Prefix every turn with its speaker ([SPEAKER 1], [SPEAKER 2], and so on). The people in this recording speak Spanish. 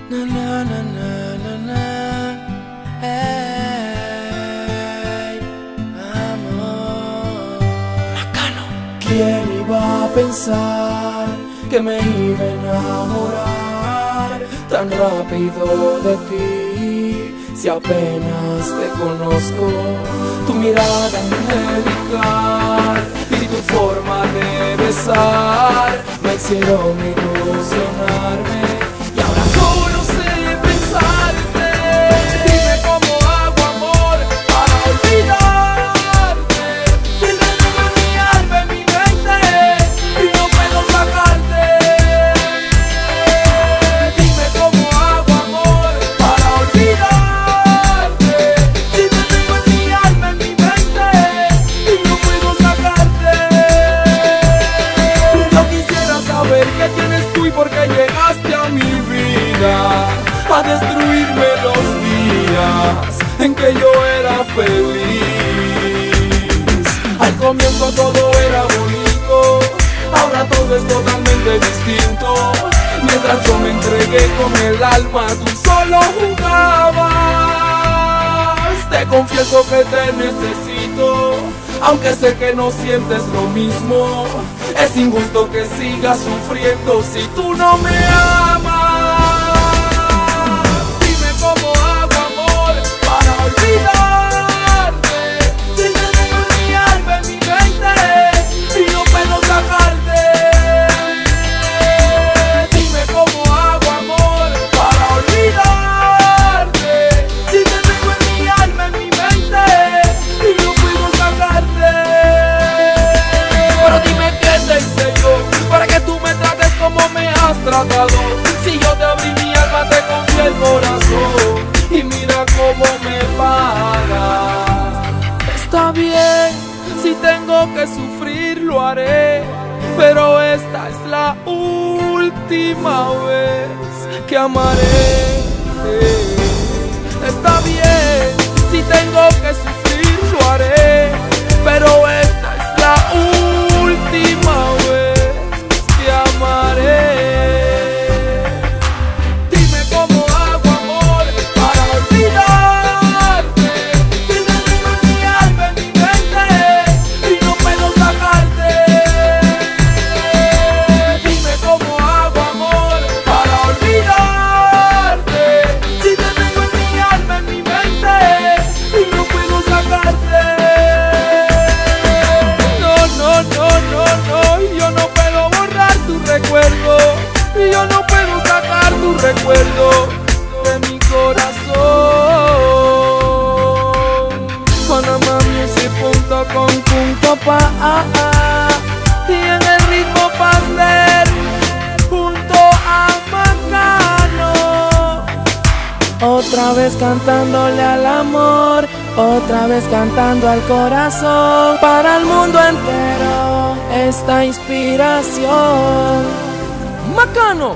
[SPEAKER 1] Na na na na na na. Hey, amor. Bacano. ¿Quién iba a pensar que me iba a enamorar tan rápido de ti? Si apenas te conozco, tu mirada angelical y tu forma de besar me hicieron ilusionarme. Y ahora solo sé pensarte. Dime cómo hago, amor, para olvidarte. Si te tengo en mi alma, en mi mente, y no puedo sacarte. Dime cómo hago, amor, para olvidarte. Si te tengo en mi alma, en mi mente, y no puedo sacarte. Yo quisiera saber qué tienes tú y por qué llegaste a mi vida a destruirme los días en que yo era feliz. Al comienzo todo era bonito, ahora todo es totalmente distinto. Mientras yo me entregué con el alma, tú solo jugabas. Te confieso que te necesito, aunque sé que no sientes lo mismo. Es injusto que sigas sufriendo si tú no me amas. Dime cómo hago, amor, para olvidarte. Si te tengo en mi alma, en mi mente, y no puedo sacarte. Dime cómo hago, amor, para olvidarte. Si te tengo en mi alma, en mi mente, y no puedo sacarte. Pero dime qué te hice yo para que tú me trates como me has tratado. Si yo te abrí mi alma, te confié el corazón, y mira cómo me pagas. Está bien, si tengo que sufrir lo haré, pero esta es la última vez que amaré. Está bien, si tengo que sufrir lo haré, pero esta es la última vez que amaré. Dime cómo hago, amor, para olvidarte. Si te tengo en mi alma, en mi mente, y no puedo sacarte. Dime cómo hago, amor, para olvidarte. Si te tengo en mi alma, en mi mente, y no puedo sacarte. No, yo no puedo borrar tu recuerdo, y yo no puedo sacar tu recuerdo de mi corazón. PanamaMusic.com.pa y en el ritmo Fazler junto a Bacano. Otra vez cantándole al amor, otra vez cantando al corazón, para el mundo entero esta inspiración. Bacano.